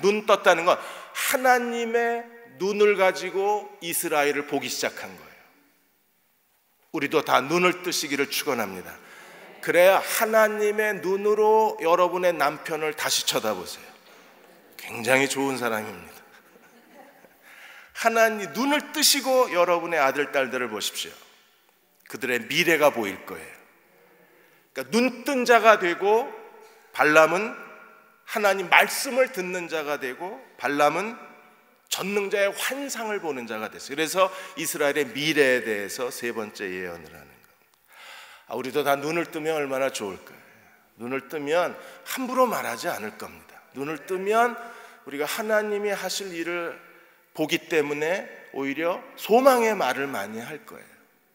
눈 떴다는 건 하나님의 눈을 가지고 이스라엘을 보기 시작한 거예요. 우리도 다 눈을 뜨시기를 축원합니다. 그래야 하나님의 눈으로 여러분의 남편을 다시 쳐다보세요. 굉장히 좋은 사람입니다. 하나님 눈을 뜨시고 여러분의 아들, 딸들을 보십시오. 그들의 미래가 보일 거예요. 그러니까 눈뜬 자가 되고 발람은 하나님 말씀을 듣는 자가 되고 발람은 전능자의 환상을 보는 자가 됐어요. 그래서 이스라엘의 미래에 대해서 세 번째 예언을 하는 거예요. 우리도 다 눈을 뜨면 얼마나 좋을까요? 눈을 뜨면 함부로 말하지 않을 겁니다. 눈을 뜨면 우리가 하나님이 하실 일을 보기 때문에 오히려 소망의 말을 많이 할 거예요.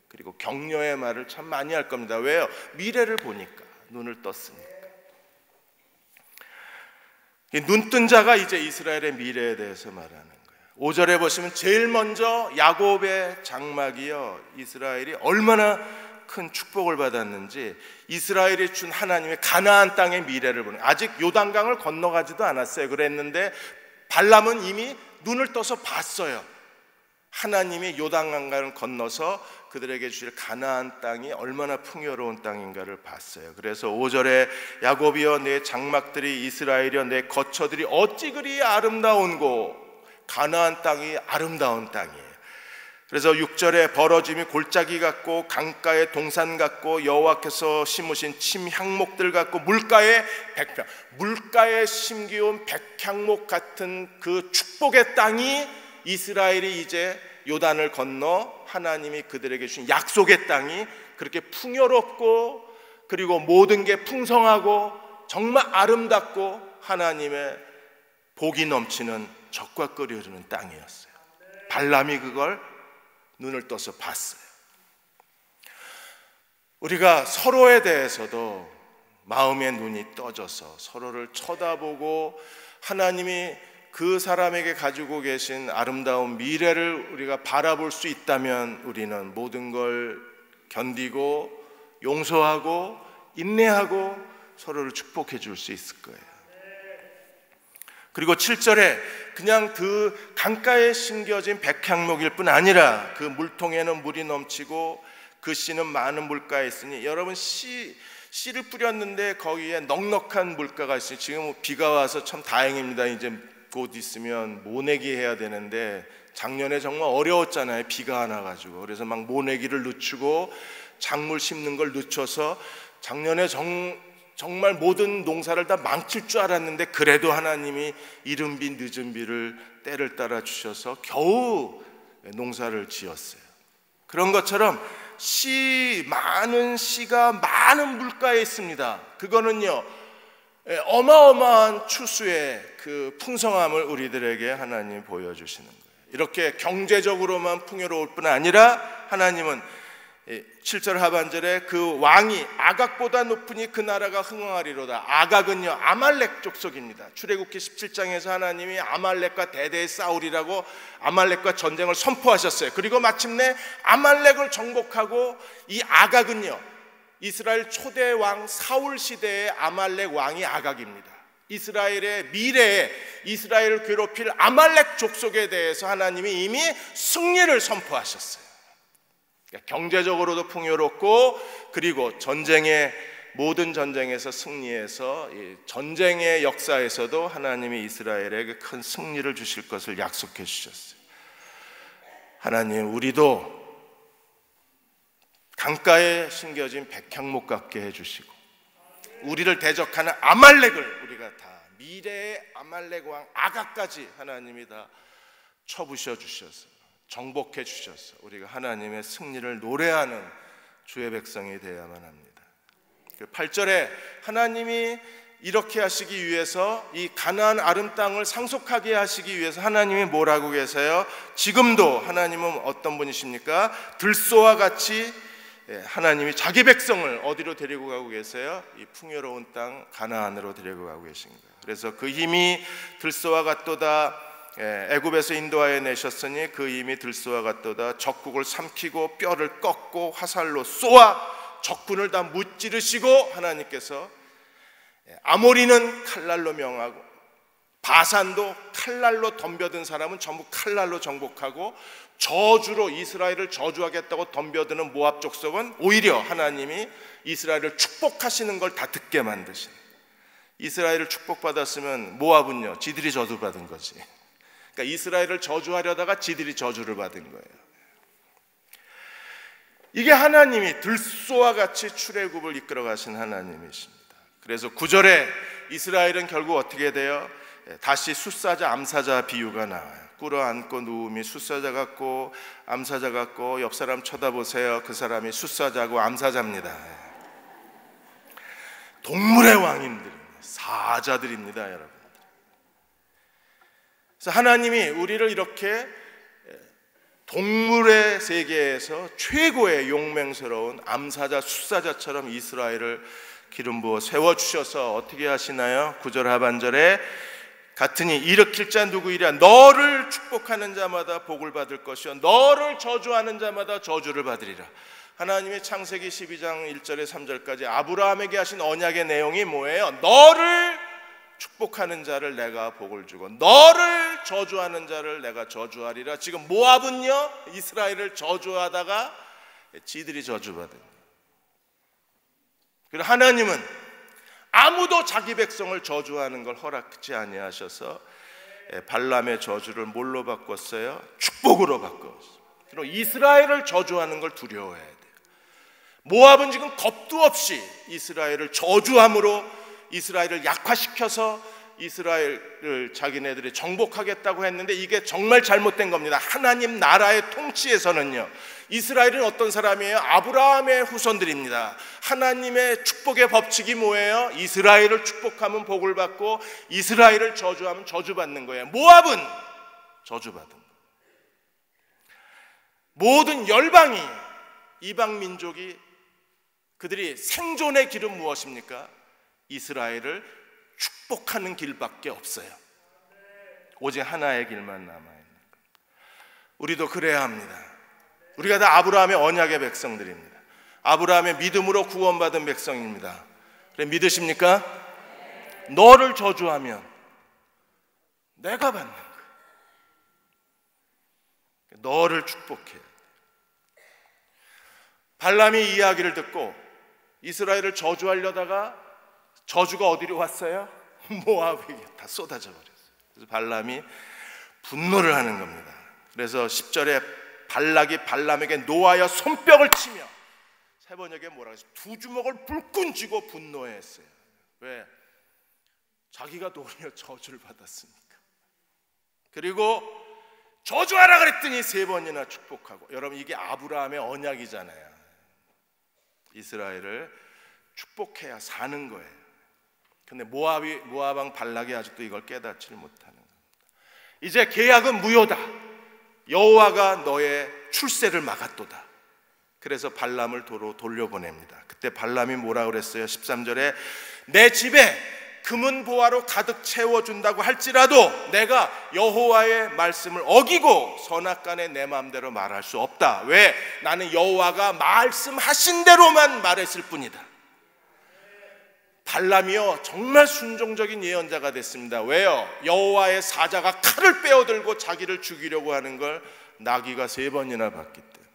그리고 격려의 말을 참 많이 할 겁니다. 왜요? 미래를 보니까, 눈을 떴으니까. 눈뜬 자가 이제 이스라엘의 미래에 대해서 말하는 거예요. 5절에 보시면 제일 먼저 야곱의 장막이요, 이스라엘이 얼마나 큰 축복을 받았는지 이스라엘이 준 하나님의 가나안 땅의 미래를 보는, 아직 요단강을 건너가지도 않았어요. 그랬는데 발람은 이미 눈을 떠서 봤어요. 하나님이 요단강을 건너서 그들에게 주실 가나안 땅이 얼마나 풍요로운 땅인가를 봤어요. 그래서 5절에 야곱이여 내 장막들이, 이스라엘이여 내 거처들이 어찌 그리 아름다운고, 가나안 땅이 아름다운 땅이에요. 그래서 6절에 벌어짐이 골짜기 같고 강가의 동산 같고 여호와께서 심으신 침향목들 같고 물가의 백향, 물가에 심기운 백향목 같은 그 축복의 땅이 이스라엘이 이제 요단을 건너 하나님이 그들에게 주신 약속의 땅이 그렇게 풍요롭고 그리고 모든 게 풍성하고 정말 아름답고 하나님의 복이 넘치는 젖과 끓이 흐르는 땅이었어요. 발람이 그걸 눈을 떠서 봤어요. 우리가 서로에 대해서도 마음의 눈이 떠져서 서로를 쳐다보고 하나님이 그 사람에게 가지고 계신 아름다운 미래를 우리가 바라볼 수 있다면 우리는 모든 걸 견디고 용서하고 인내하고 서로를 축복해 줄 수 있을 거예요. 그리고 7절에 그냥 그 강가에 심겨진 백향목일 뿐 아니라 그 물통에는 물이 넘치고 그 씨는 많은 물가에 있으니, 여러분 씨를 뿌렸는데 거기에 넉넉한 물가가 있으니 지금 비가 와서 참 다행입니다. 이제 곧 있으면 모내기 해야 되는데 작년에 정말 어려웠잖아요. 비가 안 와가지고. 그래서 막 모내기를 늦추고 작물 심는 걸 늦춰서 작년에 정말 모든 농사를 다 망칠 줄 알았는데 그래도 하나님이 이른 비 늦은 비를 때를 따라 주셔서 겨우 농사를 지었어요. 그런 것처럼 많은 씨가 많은 물가에 있습니다. 그거는요, 어마어마한 추수의 그 풍성함을 우리들에게 하나님 보여주시는 거예요. 이렇게 경제적으로만 풍요로울 뿐 아니라 하나님은 7절 하반절에 그 왕이 아각보다 높으니 그 나라가 흥왕하리로다. 아각은요, 아말렉 족속입니다. 출애굽기 17장에서 하나님이 아말렉과 대대에 싸우리라고 아말렉과 전쟁을 선포하셨어요. 그리고 마침내 아말렉을 정복하고, 이 아각은요, 이스라엘 초대 왕 사울 시대의 아말렉 왕이 아각입니다. 이스라엘의 미래에 이스라엘을 괴롭힐 아말렉 족속에 대해서 하나님이 이미 승리를 선포하셨어요. 경제적으로도 풍요롭고, 그리고 모든 전쟁에서 승리해서 전쟁의 역사에서도 하나님이 이스라엘에게 큰 승리를 주실 것을 약속해 주셨어요. 하나님, 우리도 강가에 심겨진 백향목 같게 해주시고, 우리를 대적하는 아말렉을 우리가 다, 미래의 아말렉 왕 아각까지 하나님이 다 쳐부셔 주셔서 정복해 주셔서 우리가 하나님의 승리를 노래하는 주의 백성이 되어야만 합니다. 8절에 하나님이 이렇게 하시기 위해서, 이 가나안 아름 땅을 상속하게 하시기 위해서 하나님이 뭐라고 계세요? 지금도 하나님은 어떤 분이십니까? 들소와 같이 하나님이 자기 백성을 어디로 데리고 가고 계세요? 이 풍요로운 땅 가나안으로 데리고 가고 계신 거예요. 그래서 그 힘이 들소와 같도다. 애굽에서 인도하여 내셨으니 그 힘이 들소와 같도다. 적국을 삼키고 뼈를 꺾고 화살로 쏘아 적군을 다 무찌르시고, 하나님께서 아모리는 칼날로 명하고 바산도 칼날로 덤벼든 사람은 전부 칼날로 정복하고, 저주로 이스라엘을 저주하겠다고 덤벼드는 모압 족속은 오히려 하나님이 이스라엘을 축복하시는 걸 다 듣게 만드신, 이스라엘을 축복받았으면 모압은요, 지들이 저주받은 거지. 그러니까 이스라엘을 저주하려다가 지들이 저주를 받은 거예요. 이게 하나님이 들소와 같이 출애굽을 이끌어 가신 하나님이십니다. 그래서 9절에 이스라엘은 결국 어떻게 돼요? 다시 숫사자 암사자 비유가 나와요. 꿇어 앉고 누움이 숫사자 같고 암사자 같고, 옆 사람 쳐다보세요. 그 사람이 숫사자고 암사자입니다. 동물의 왕인들입니다. 사자들입니다, 여러분. 그래서 하나님이 우리를 이렇게 동물의 세계에서 최고의 용맹스러운 암사자, 숫사자처럼 이스라엘을 기름 부어 세워주셔서 어떻게 하시나요? 9절 하반절에 같으니 일으킬 자 누구이랴? 너를 축복하는 자마다 복을 받을 것이요 너를 저주하는 자마다 저주를 받으리라. 하나님의 창세기 12장 1절에 3절까지 아브라함에게 하신 언약의 내용이 뭐예요? 너를 축복하는 자를 내가 복을 주고 너를 저주하는 자를 내가 저주하리라. 지금 모압은요, 이스라엘을 저주하다가 지들이 저주받은 거예요. 그리고 하나님은 아무도 자기 백성을 저주하는 걸 허락지 아니하셔서 발람의 저주를 뭘로 바꿨어요? 축복으로 바꿨어요. 그리고 이스라엘을 저주하는 걸 두려워해야 돼요. 모압은 지금 겁도 없이 이스라엘을 저주함으로 이스라엘을 약화시켜서 이스라엘을 자기네들이 정복하겠다고 했는데, 이게 정말 잘못된 겁니다. 하나님 나라의 통치에서는요, 이스라엘은 어떤 사람이에요? 아브라함의 후손들입니다. 하나님의 축복의 법칙이 뭐예요? 이스라엘을 축복하면 복을 받고 이스라엘을 저주하면 저주받는 거예요. 모압은 저주받은 거예요. 모든 열방이, 이방 민족이, 그들이 생존의 길은 무엇입니까? 이스라엘을 축복하는 길밖에 없어요. 오직 하나의 길만 남아있는 것. 우리도 그래야 합니다. 우리가 다 아브라함의 언약의 백성들입니다. 아브라함의 믿음으로 구원받은 백성입니다. 그래, 믿으십니까? 너를 저주하면 내가 받는 거예요. 너를 축복해야 돼. 발람이 이야기를 듣고 이스라엘을 저주하려다가 저주가 어디로 왔어요? 모압에게 다 쏟아져 버렸어요. 그래서 발람이 분노를 하는 겁니다. 그래서 10절에 발락이 발람에게 노하여 손뼉을 치며, 세 번역에 뭐라고 했어요? 두 주먹을 불끈 쥐고 분노했어요. 왜? 자기가 도리어 저주를 받았으니까. 그리고 저주하라 그랬더니 세 번이나 축복하고. 여러분, 이게 아브라함의 언약이잖아요. 이스라엘을 축복해야 사는 거예요. 근데 모압왕 발락이 아직도 이걸 깨닫지를 못하는 겁니다. 이제 계약은 무효다. 여호와가 너의 출세를 막았도다. 그래서 발람을 도로 돌려보냅니다. 그때 발람이 뭐라 그랬어요? 13절에 내 집에 금은 보화로 가득 채워준다고 할지라도 내가 여호와의 말씀을 어기고 선악간에 내 마음대로 말할 수 없다. 왜? 나는 여호와가 말씀하신 대로만 말했을 뿐이다. 발람이요, 정말 순종적인 예언자가 됐습니다. 왜요? 여호와의 사자가 칼을 빼어들고 자기를 죽이려고 하는 걸 나귀가 3번이나 봤기 때문에.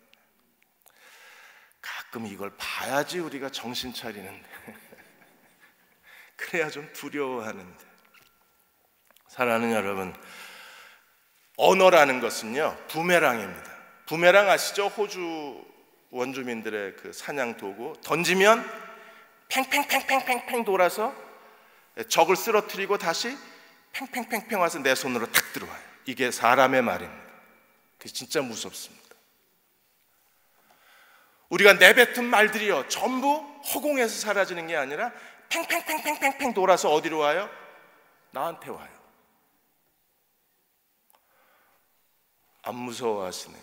가끔 이걸 봐야지 우리가 정신 차리는데 그래야 좀 두려워하는데. 사랑하는 여러분, 언어라는 것은요 부메랑입니다. 부메랑 아시죠? 호주 원주민들의 그 사냥 도구. 던지면 팽팽팽팽팽팽 돌아서 적을 쓰러뜨리고 다시 팽팽팽팽 와서 내 손으로 탁 들어와요. 이게 사람의 말입니다. 그게 진짜 무섭습니다. 우리가 내뱉은 말들이요 전부 허공에서 사라지는 게 아니라 팽팽팽팽팽팽 돌아서 어디로 와요? 나한테 와요. 안 무서워하시네.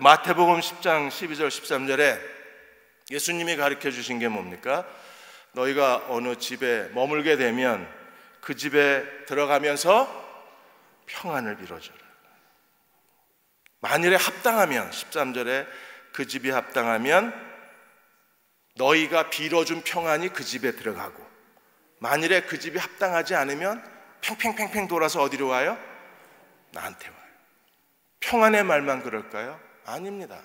마태복음 10장 12절 13절에 예수님이 가르쳐 주신 게 뭡니까? 너희가 어느 집에 머물게 되면 그 집에 들어가면서 평안을 빌어줘라. 만일에 합당하면, 13절에 그 집이 합당하면 너희가 빌어준 평안이 그 집에 들어가고, 만일에 그 집이 합당하지 않으면 팽팽팽팽 돌아서 어디로 와요? 나한테 와요. 평안의 말만 그럴까요? 아닙니다.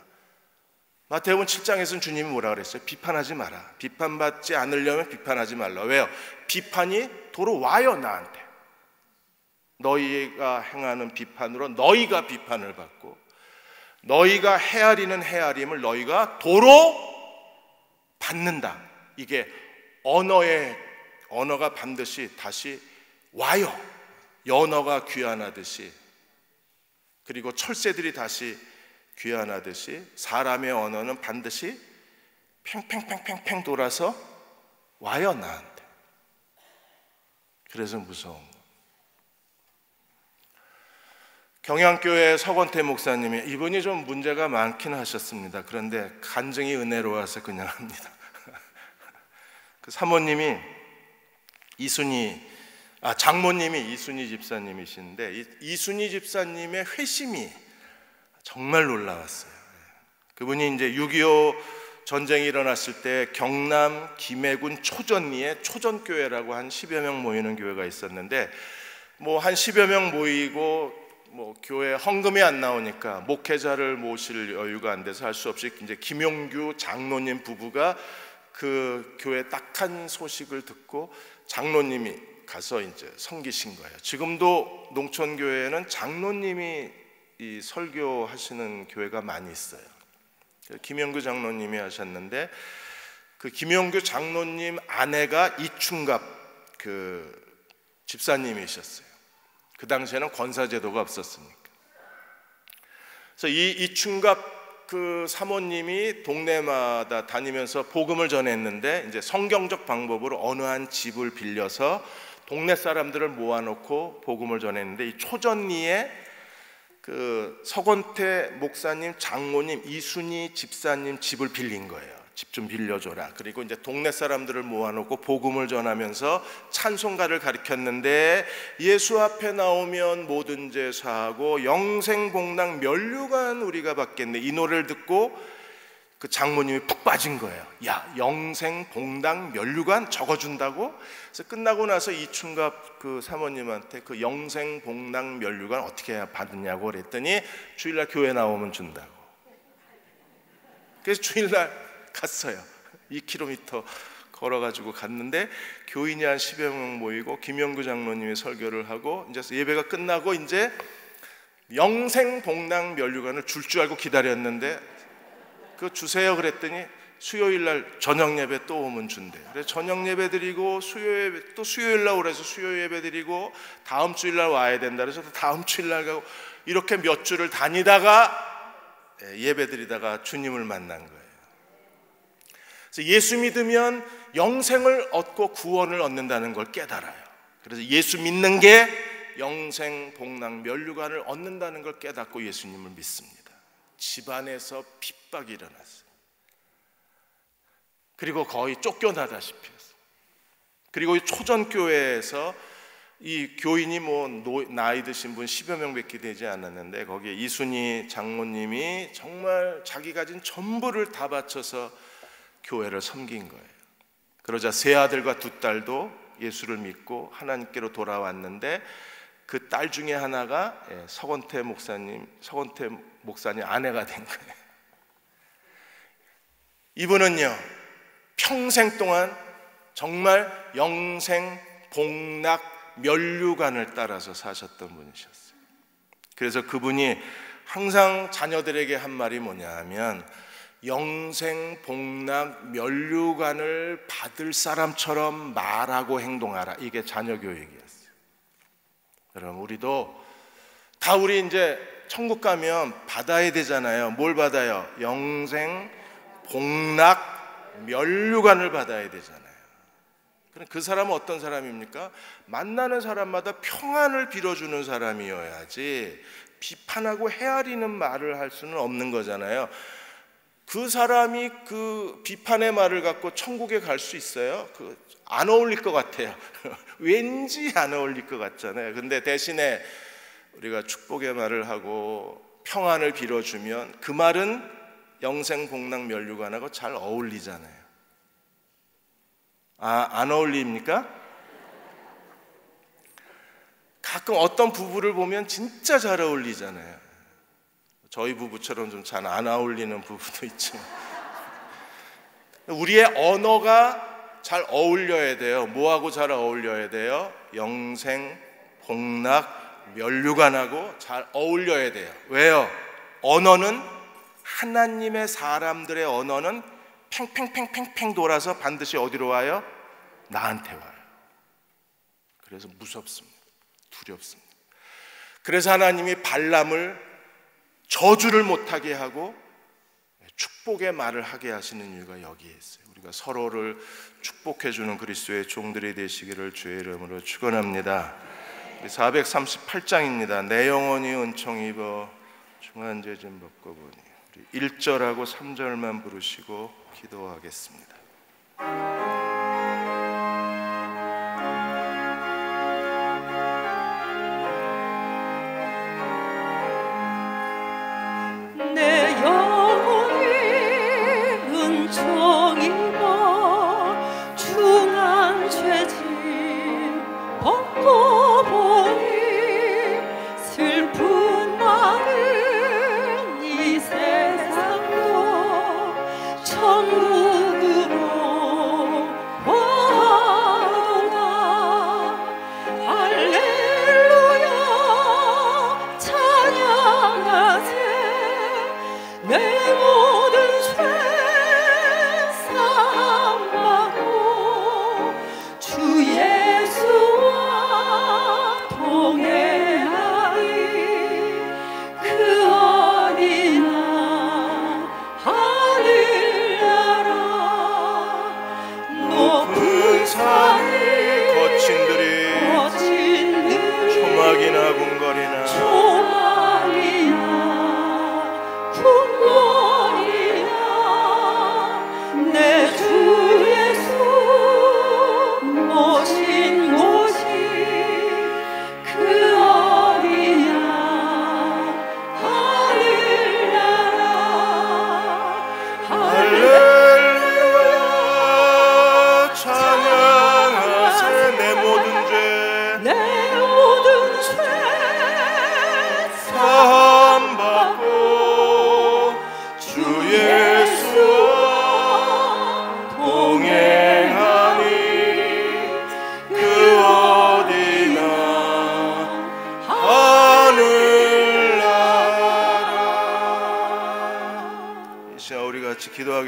마태복음 7장에서는 주님이 뭐라 그랬어요? 비판하지 마라. 비판받지 않으려면 비판하지 말라. 왜요? 비판이 도로 와요, 나한테. 너희가 행하는 비판으로 너희가 비판을 받고, 너희가 헤아리는 헤아림을 너희가 도로 받는다. 이게 언어가 반드시 다시 와요. 연어가 귀환하듯이, 그리고 철새들이 다시 귀환하듯이 사람의 언어는 반드시 팽팽팽팽팽 돌아서 와요, 나한테. 그래서 무서운 거. 경양교회 서건태 목사님이, 이분이 좀 문제가 많긴 하셨습니다. 그런데 간증이 은혜로워서 그냥 합니다. 그 사모님이 장모님이 이순희 집사님이신데, 이순희 집사님의 회심이 정말 놀라웠어요. 그분이 이제 6.25 전쟁이 일어났을 때 경남 김해군 초전리에 초전교회라고 한 10여 명 모이는 교회가 있었는데, 뭐 한 10여 명 모이고 뭐 교회 헌금이 안 나오니까 목회자를 모실 여유가 안 돼서 할 수 없이 이제 김용규 장로님 부부가 그 교회 딱한 소식을 듣고 장로님이 가서 이제 섬기신 거예요. 지금도 농촌교회에는 장로님이 이 설교하시는 교회가 많이 있어요. 김용규 장로님이 하셨는데, 그 김용규 장로님 아내가 이충갑 그 집사님이셨어요. 그 당시에는 권사제도가 없었으니까. 그래서 이 이충갑 그 사모님이 동네마다 다니면서 복음을 전했는데, 이제 성경적 방법으로 어느 한 집을 빌려서 동네 사람들을 모아놓고 복음을 전했는데, 이 초전리에 그 서건태 목사님, 장모님, 이순희 집사님 집을 빌린 거예요. 집 좀 빌려줘라. 그리고 이제 동네 사람들을 모아놓고 복음을 전하면서 찬송가를 가르쳤는데, 예수 앞에 나오면 모든 죄 사하고 영생복락 면류관 우리가 받겠네. 이 노래를 듣고 그 장모님이 푹 빠진 거예요. 야, 영생복락 면류관 적어준다고? 그래서 끝나고 나서 이충갑 그 사모님한테 그 영생복락 면류관 어떻게 해야 받느냐고 그랬더니 주일날 교회 나오면 준다고. 그래서 주일날 갔어요. 2km 걸어가지고 갔는데 교인이 한 10여 명 모이고 김영구 장로님이 설교를 하고 이제 예배가 끝나고 이제 영생복락 면류관을 줄 알고 기다렸는데 그거 주세요 그랬더니 수요일 날 저녁 예배 또 오면 준대요. 그래서 저녁 예배 드리고 수요 예배 또 수요일 날 오래서 수요 예배 드리고 다음 주일 날 와야 된다 그래서 다음 주일 날 가고 이렇게 몇 주를 다니다가 예배 드리다가 주님을 만난 거예요. 그래서 예수 믿으면 영생을 얻고 구원을 얻는다는 걸 깨달아요. 그래서 예수 믿는 게 영생 복락 면류관을 얻는다는 걸 깨닫고 예수님을 믿습니다. 집안에서 핍박이 일어났어요. 그리고 거의 쫓겨나다시피 했어요. 그리고 초전교회에서 이 교인이 나이 드신 분 10여 명밖에 되지 않았는데 거기에 이순희 장모님이 정말 자기 가진 전부를 다 바쳐서 교회를 섬긴 거예요. 그러자 세 아들과 두 딸도 예수를 믿고 하나님께로 돌아왔는데 그 딸 중에 하나가 서건태 목사님 아내가 된 거예요. 이분은요 평생 동안 정말 영생 복락 면류관을 따라서 사셨던 분이셨어요. 그래서 그분이 항상 자녀들에게 한 말이 뭐냐 하면 영생 복락 면류관을 받을 사람처럼 말하고 행동하라. 이게 자녀 교육이었어요. 여러분 우리도 다 우리 이제 천국 가면 받아야 되잖아요. 뭘 받아요? 영생 복락 면류관을 받아야 되잖아요. 그럼 그 사람은 어떤 사람입니까? 만나는 사람마다 평안을 빌어주는 사람이어야지 비판하고 헤아리는 말을 할 수는 없는 거잖아요. 그 사람이 그 비판의 말을 갖고 천국에 갈 수 있어요? 안 어울릴 것 같아요. 왠지 안 어울릴 것 같잖아요. 근데 대신에 우리가 축복의 말을 하고 평안을 빌어주면 그 말은 영생 복락 면류관하고 잘 어울리잖아요. 안 어울립니까? 가끔 어떤 부부를 보면 진짜 잘 어울리잖아요. 저희 부부처럼 좀 잘 안 어울리는 부부도 있지만 우리의 언어가 잘 어울려야 돼요. 뭐하고 잘 어울려야 돼요? 영생 복락 면류관하고 잘 어울려야 돼요. 왜요? 언어는 하나님의 사람들의 언어는 팽팽팽팽팽 돌아서 반드시 어디로 와요? 나한테 와요. 그래서 무섭습니다. 두렵습니다. 그래서 하나님이 발람을 저주를 못하게 하고 축복의 말을 하게 하시는 이유가 여기에 있어요. 우리가 서로를 축복해주는 그리스도의 종들이 되시기를 주의 이름으로 축원합니다. 438장입니다. 내 영혼이 은총 입어 중한죄진 벗고 보니 1절하고 3절만 부르시고 기도하겠습니다. 내 영혼이 은총 입어 중한 죄짐 벗고 보니 슬픈 마음 이 세상도 천국으로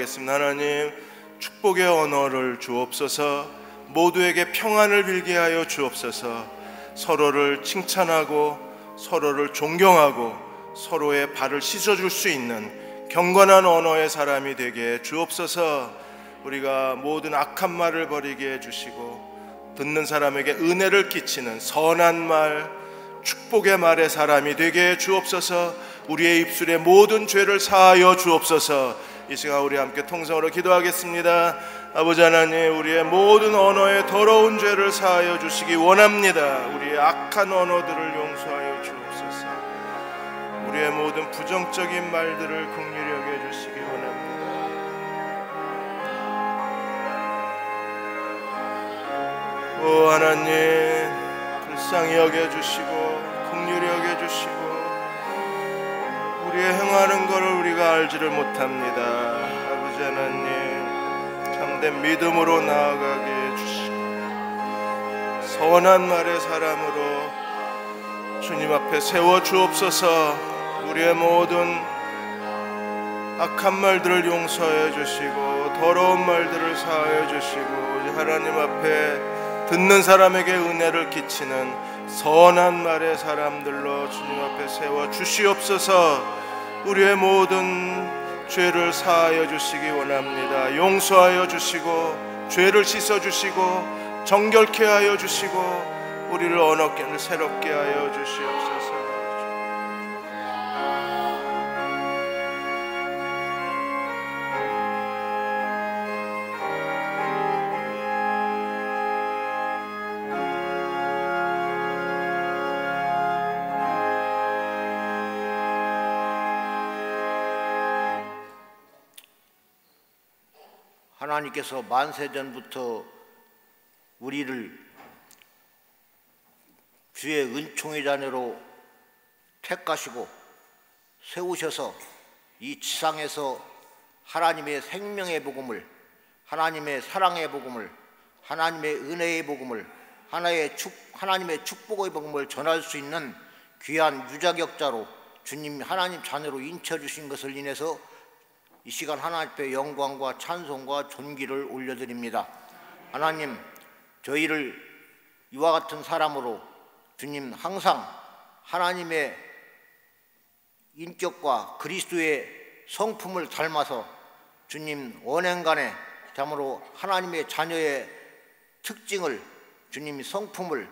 기도하겠습니다. 하나님, 축복의 언어를 주옵소서. 모두에게 평안을 빌게 하여 주옵소서. 서로를 칭찬하고 서로를 존경하고 서로의 발을 씻어줄 수 있는 경건한 언어의 사람이 되게 주옵소서. 우리가 모든 악한 말을 버리게 해주시고 듣는 사람에게 은혜를 끼치는 선한 말, 축복의 말의 사람이 되게 주옵소서. 우리의 입술의 모든 죄를 사하여 주옵소서. 이 시간 우리 함께 통성으로 기도하겠습니다. 아버지 하나님, 우리의 모든 언어에 더러운 죄를 사하여 주시기 원합니다. 우리의 악한 언어들을 용서하여 주옵소서. 우리의 모든 부정적인 말들을 긍휼히 여겨 주시기 원합니다. 오 하나님, 불쌍히 여겨 주시고 긍휼히 여겨 주시고 우리의 행하는 것을 우리가 알지를 못합니다. 아버지 하나님, 참된 믿음으로 나아가게 해주시고 선한 말의 사람으로 주님 앞에 세워 주옵소서. 우리의 모든 악한 말들을 용서해 주시고 더러운 말들을 사하여 주시고 하나님 앞에 듣는 사람에게 은혜를 끼치는 선한 말의 사람들로 주님 앞에 세워 주시옵소서. 우리의 모든 죄를 사하여 주시기 원합니다. 용서하여 주시고 죄를 씻어 주시고 정결케 하여 주시고 우리를 언어를 새롭게 하여 주시옵소서. 하나님께서 만세전부터 우리를 주의 은총의 자녀로 택하시고 세우셔서 이 지상에서 하나님의 생명의 복음을, 하나님의 사랑의 복음을, 하나님의 은혜의 복음을, 하나님의 축복의 복음을 전할 수 있는 귀한 유자격자로 주님 하나님 자녀로 인쳐주신 것을 인해서 이 시간 하나님 앞에 영광과 찬송과 존귀를 올려드립니다. 하나님, 저희를 이와 같은 사람으로 주님 항상 하나님의 인격과 그리스도의 성품을 닮아서 주님 언행간에 참으로 하나님의 자녀의 특징을, 주님 성품을,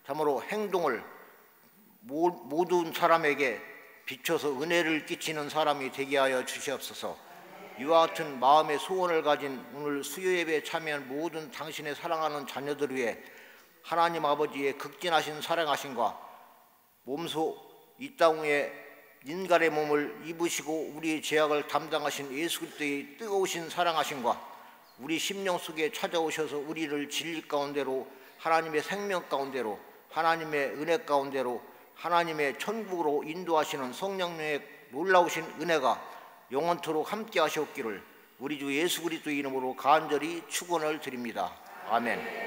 참으로 행동을 모든 사람에게 비춰서 은혜를 끼치는 사람이 되게 하여 주시옵소서. 이와 같은 마음의 소원을 가진 오늘 수요예배에 참여한 모든 당신의 사랑하는 자녀들 위해 하나님 아버지의 극진하신 사랑하심과 몸소 이 땅 위에 인간의 몸을 입으시고 우리의 죄악을 담당하신 예수 그리스도의 뜨거우신 사랑하심과 우리 심령 속에 찾아오셔서 우리를 진리 가운데로, 하나님의 생명 가운데로, 하나님의 은혜 가운데로, 하나님의 천국으로 인도하시는 성령님의 놀라우신 은혜가 영원토록 함께 하시옵기를 우리 주 예수 그리스도의 이름으로 간절히 축원을 드립니다. 아멘.